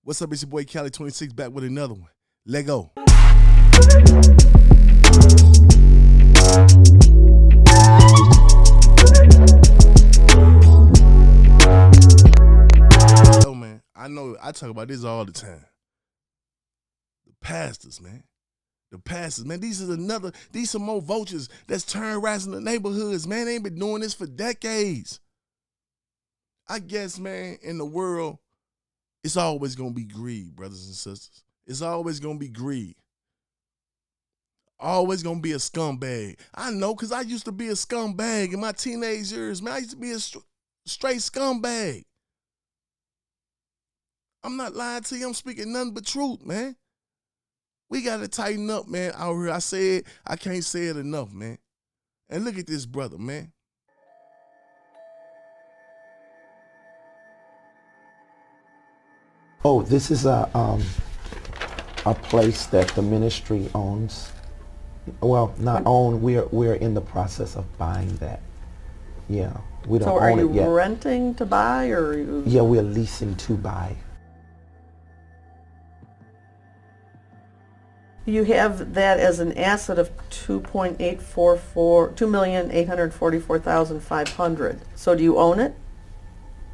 What's up, it's your boy Cali 26 back with another one. Let go. Yo, man, I know I talk about this all the time. The pastors, man. The pastors, man. These some more vultures that's terrorizing the neighborhoods, man. They ain't been doing this for decades. I guess, man, in the world, it's always going to be greed, brothers and sisters. It's always going to be greed. Always going to be a scumbag. I know, because I used to be a scumbag in my teenage years, man. I used to be a straight scumbag. I'm not lying to you. I'm speaking nothing but truth, man. We got to tighten up, man, out here. I can't say it enough, man. And look at this brother, man. Oh, this is a place that the ministry owns. Well, not own. We're in the process of buying that. Yeah, we don't So are own you it yet. renting to buy, or are you? Yeah, we're leasing to buy. You have that as an asset of $2,844,500. So do you own it?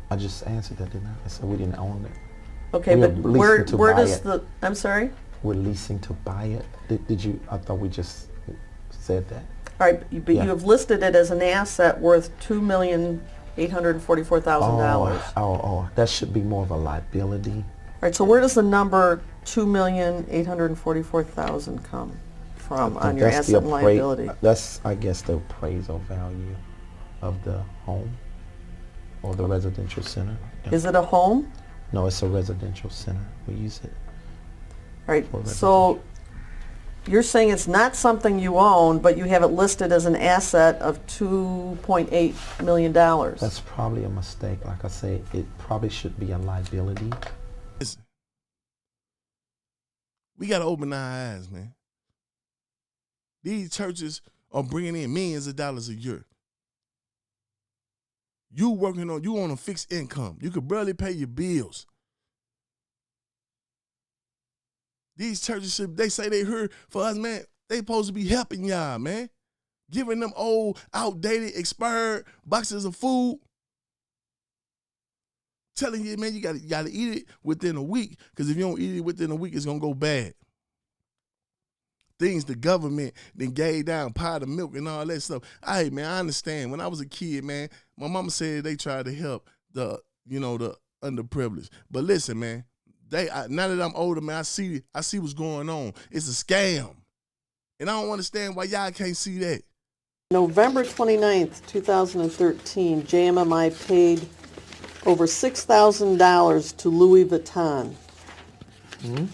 I just answered that, didn't I? I said we didn't own it. Okay, We are but leasing to where buy does it. the? I'm sorry. We're leasing to buy it. Did you? I thought we just said that. All right, but Yeah. you have listed it as an asset worth $2,844,000. Oh, that should be more of a liability. All right, so where does the number $2,844,000 come from on your That's the asset and liability? That's, I guess, the appraisal value of the home or the residential center. Yeah. Is it a home? No, it's a residential center. We use it. All right, for so you're saying it's not something you own, but you have it listed as an asset of $2.8 million. That's probably a mistake. Like I say, it probably should be a liability. Listen, we got to open our eyes, man. These churches are bringing in millions of dollars a year. You on a fixed income. You could barely pay your bills. These churches, they say they here for us, man. They supposed to be helping y'all, man. Giving them old, outdated, expired boxes of food. Telling you, man, you gotta eat it within a week, because if you don't eat it within a week, it's gonna go bad. Things the government then gave down, pot of milk and all that stuff. Hey, man, I understand. When I was a kid, man, my mama said they tried to help the underprivileged. But listen, man, now that I'm older, man, I see what's going on. It's a scam. And I don't understand why y'all can't see that. November 29th, 2013, JMMI paid over $6,000 to Louis Vuitton. Hmm?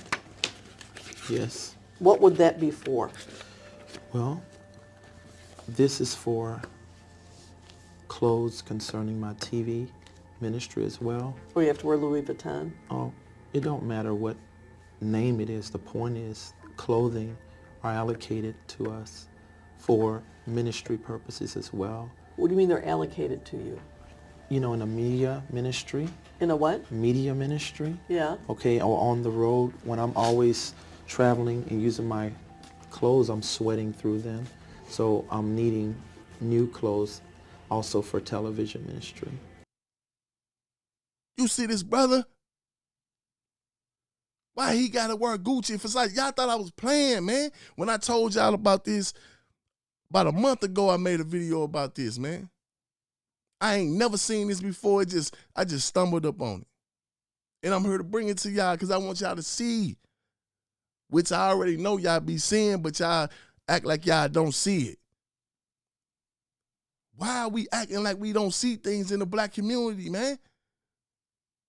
Yes. What would that be for? Well, this is for clothes concerning my TV ministry as well. Oh, you have to wear Louis Vuitton? Oh, it don't matter what name it is. The point is clothing are allocated to us for ministry purposes as well. What do you mean they're allocated to you? You know, in a media ministry. In a what? Media ministry. Yeah. Okay, or on the road, when I'm always traveling and using my clothes, I'm sweating through them. So I'm needing new clothes also for television ministry. You see this brother? Why he gotta wear Gucci and Versace? Y'all thought I was playing, man. When I told y'all about this, about a month ago, I made a video about this, man. I ain't never seen this before. I just stumbled up on it. And I'm here to bring it to y'all because I want y'all to see, which I already know y'all be seeing, but y'all act like y'all don't see it. Why are we acting like we don't see things in the black community, man?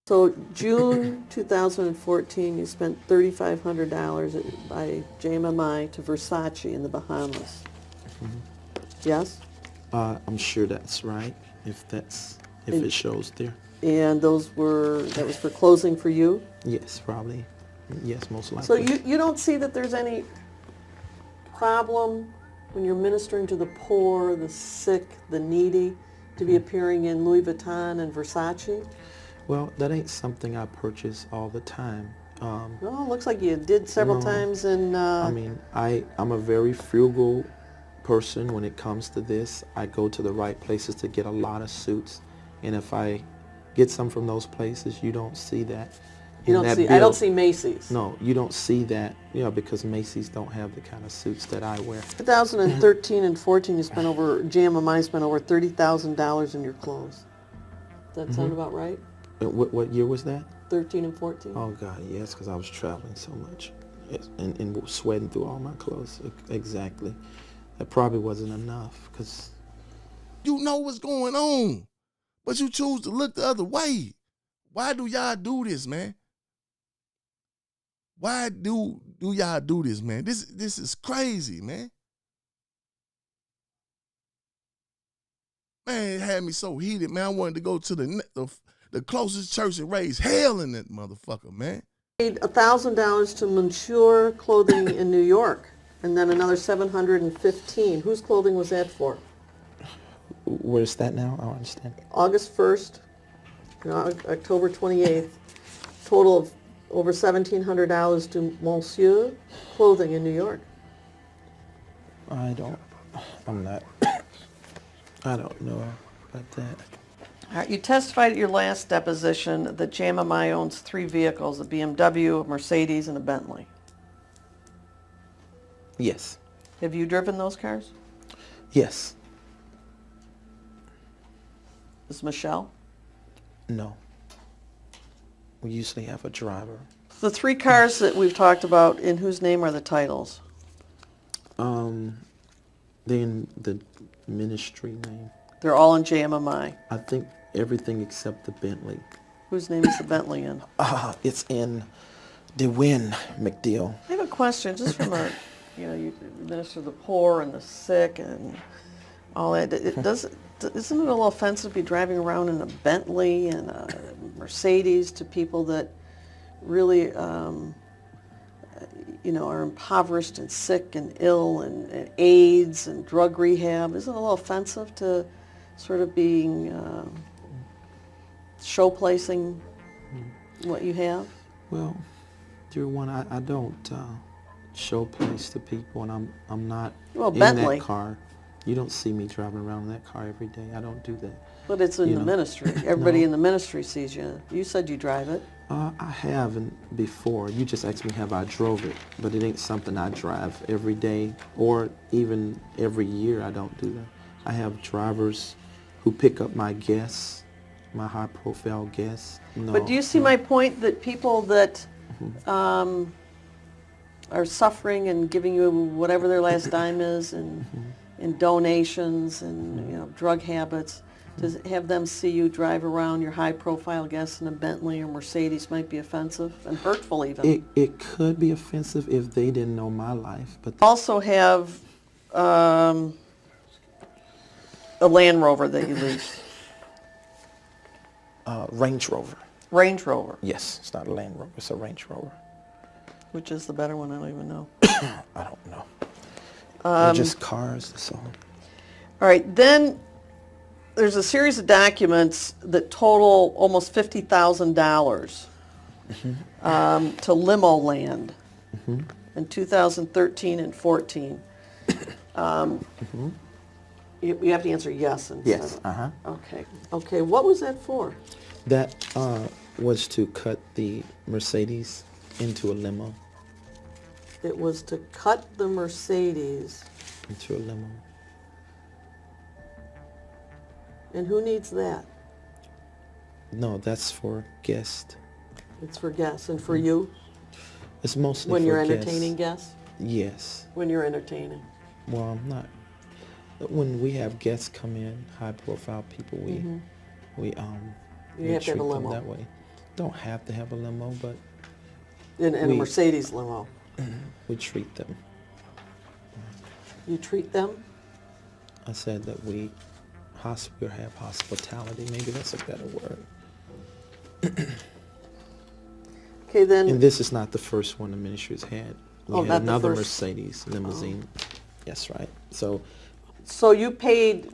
So June 2014, you spent $3,500 by JMMI to Versace in the Bahamas. Mm-hmm. Yes? I'm sure that's right, if it shows there. And that was for clothing for you? Yes, probably. Yes, most likely. So you don't see that there's any problem when you're ministering to the poor, the sick, the needy, to be appearing in Louis Vuitton and Versace? Well, that ain't something I purchase all the time. Oh, looks like you did several No. times in, I mean, I'm a very frugal person when it comes to this. I go to the right places to get a lot of suits, and if I get some from those places, you don't see that. you in don't that see, I bill. don't see Macy's. No, you don't see that, because Macy's don't have the kind of suits that I wear. 2013 and 14, you spent over, JMMI spent over $30,000 in your clothes. Does that sound about right? And what year was that? 13 and 14? Oh God, yes, because I was traveling so much, yes, and sweating through all my clothes. Exactly. That probably wasn't enough, because You know what's going on, but you choose to look the other way. Why do y'all do this, man? Why do y'all do this, man? This is crazy, man. Man, it had me so heated, man. I wanted to go to the closest church and raise hell in that motherfucker, man. Paid $1,000 to Monsieur Clothing in New York, and then another $715. Whose clothing was that for? where's that now? I don't understand. August 1st, October 28th, total of over $1,700 to Monsieur Clothing in New York. I don't know about that. All right, you testified at your last deposition that JMMI owns 3 vehicles, a BMW, a Mercedes, and a Bentley. Yes. Have you driven those cars? Yes. Is Michelle? No. We usually have a driver. The 3 cars that we've talked about, in whose name are the titles? Then the ministry name. They're all in JMMI. I think everything except the Bentley. Whose name is the Bentley in? It's in DeWin McDeal. I have a question, just from a, you minister the poor and the sick and all that. Isn't it a little offensive to be driving around in a Bentley and a Mercedes to people that really, are impoverished and sick and ill and AIDS and drug rehab? Isn't it a little offensive to sort of being show-placing what you have? Well, dear one, I don't show place to people, and I'm not in Bentley. that car. You don't see me driving around in that car every day. I don't do that. But it's in You the know. ministry. Everybody No. in the ministry sees you. You said you drive it. I haven't before. You just asked me have I drove it, but it ain't something I drive every day or even every year. I don't do that. I have drivers who pick up my guests, my high-profile guests. No, But do you see no. my point that people that are suffering and giving you whatever their last dime is and donations and drug habits, to have them see you drive around your high-profile guests in a Bentley or Mercedes might be offensive and hurtful even. It could be offensive if they didn't know my life, but Also have a Land Rover that you lease. Range Rover. Range Rover. Yes, it's not a Land Rover. It's a Range Rover. Which is the better one? I don't even know. I don't know. They're just cars. That's all. All right, then there's a series of documents that total almost $50,000 to Limo Land in 2013 and 14. You have to answer yes. Yes. Uh-huh. Okay. Okay, what was that for? That was to cut the Mercedes into a limo. It was to cut the Mercedes. Into a limo. And who needs that? No, that's for guests. It's for guests and for you It's mostly when for you're guests. entertaining guests? Yes. When you're entertaining. Well, I'm not. When we have guests come in, high-profile people, we You we have to have a treat them limo. that way. Don't have to have a limo, but In a We- Mercedes limo. we treat them. You treat them? I said that we have hospitality. Maybe that's a better word. Okay, then. And this is not the first one the ministry has had. We Oh, had not the another first. Mercedes limousine. Yes, right. So So you paid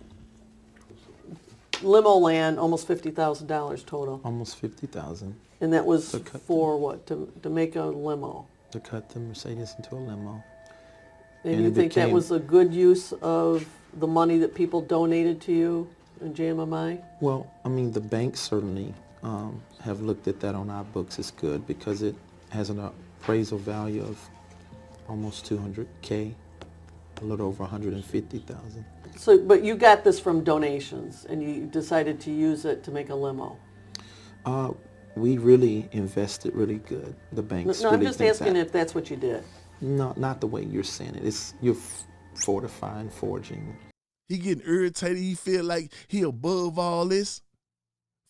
limo land, almost $50,000 total. Almost 50,000 And that was To cut for what? To make a limo. to cut the Mercedes into a limo. And And you it think that became- was a good use of the money that people donated to you in JMMI? Well, I mean, the banks certainly have looked at that on our books as good because it has an appraisal value of almost 200K, a little over 150,000. So, but you got this from donations, and you decided to use it to make a limo. We really invested really good. The banks No, I'm really just think asking that. if that's what you did. No, not the way you're saying it. It's you're fortifying, forging. He getting irritated. He feel like he above all this.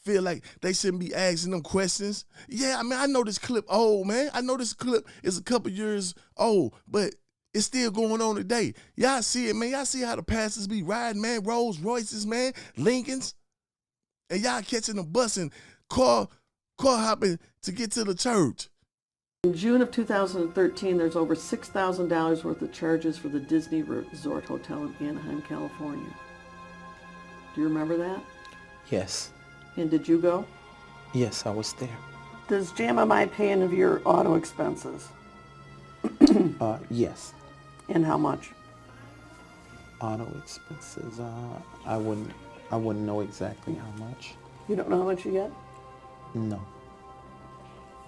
Feel like they shouldn't be asking them questions. Yeah, I mean, I know this clip old, man. I know this clip is a couple years old, but it's still going on today. Y'all see it, man. Y'all see how the pastors be riding, man. Rolls Royces, man. Lincolns. And y'all catching the bus and car hopping to get to the church. In June of 2013, there's over $6,000 worth of charges for the Disney Resort Hotel in Anaheim, California. Do you remember that? Yes, And did you go? yes, I was there. Does JMMI pay any of your auto expenses? Yes, And how much? auto expenses. I wouldn't know exactly how much. You don't know how much you get? No.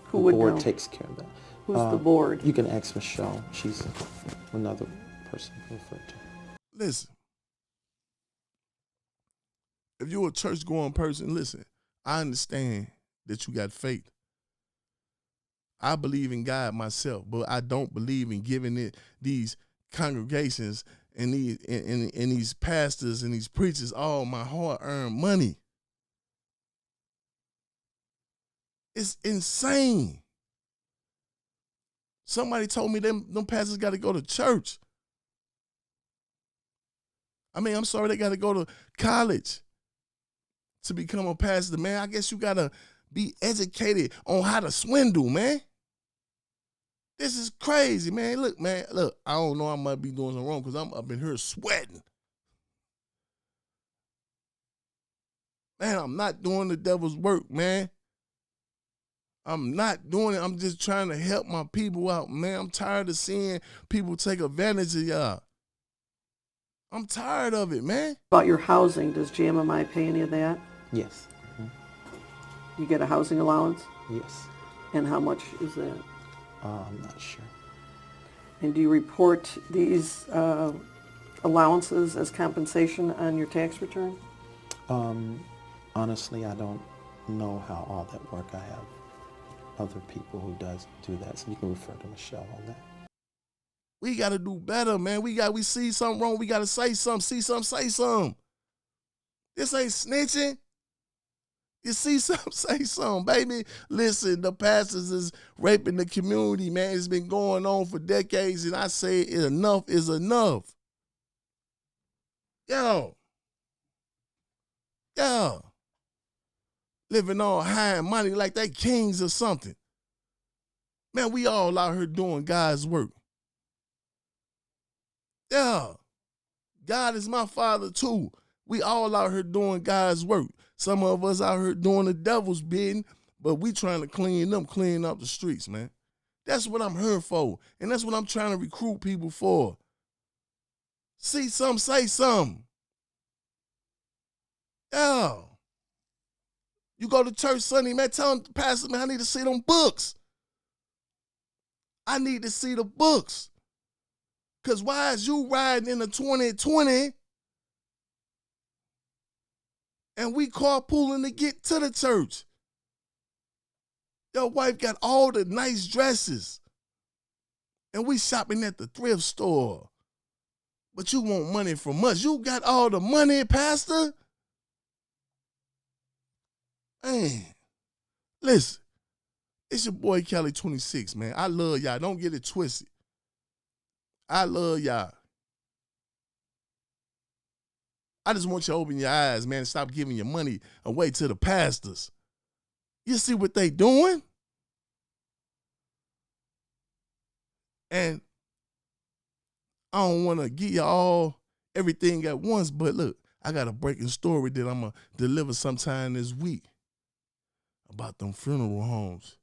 Who The would board know? takes care of that. Who's the board? You can ask Michelle. She's another person to refer to. Listen, if you're a church-going person, listen, I understand that you got faith. I believe in God myself, but I don't believe in giving it these congregations and these pastors and these preachers all my hard-earned money. It's insane. Somebody told me them pastors got to go to church. I mean, I'm sorry, they got to go to college to become a pastor, man. I guess you got to be educated on how to swindle, man. This is crazy, man. Look, I don't know, I might be doing something wrong because I'm up in here sweating. Man, I'm not doing the devil's work, man. I'm not doing it. I'm just trying to help my people out, man. I'm tired of seeing people take advantage of y'all. I'm tired of it, man. About your housing, does JMMI pay any of that? Yes. You get a housing allowance? Yes. And how much is that? I'm not sure. And do you report these allowances as compensation on your tax return? Honestly, I don't know how all that work. I have other people who do that, so you can refer to Michelle on that. We got to do better, man. We see something wrong, we got to say something. See something, say something. This ain't snitching. You see something, say something, baby. Listen, the pastors is raping the community, man. It's been going on for decades, and I say enough is enough. Yo. Living all high and money like they kings or something. Man, we all out here doing God's work. Yeah. God is my father too. We all out here doing God's work. Some of us out here doing the devil's bidding, but we trying to clean up the streets, man. That's what I'm here for. And that's what I'm trying to recruit people for. See something, say something. Yeah. You go to church Sunday, man, tell the pastor, man, I need to see them books. I need to see the books. Because why is you riding in the 2020 and we carpooling to get to the church? Your wife got all the nice dresses and we shopping at the thrift store. But you want money from us. You got all the money, pastor? Man, listen, it's your boy Kelly 26, man. I love y'all. Don't get it twisted. I love y'all. I just want you to open your eyes, man, and stop giving your money away to the pastors. You see what they doing? And I don't want to give you all everything at once, but look, I got a breaking story that I'm going to deliver sometime this week about them funeral homes.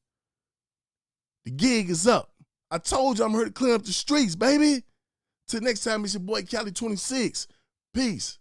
The gig is up. I told you I'm here to clean up the streets, baby. Till next time, it's your boy Cali 26. Peace.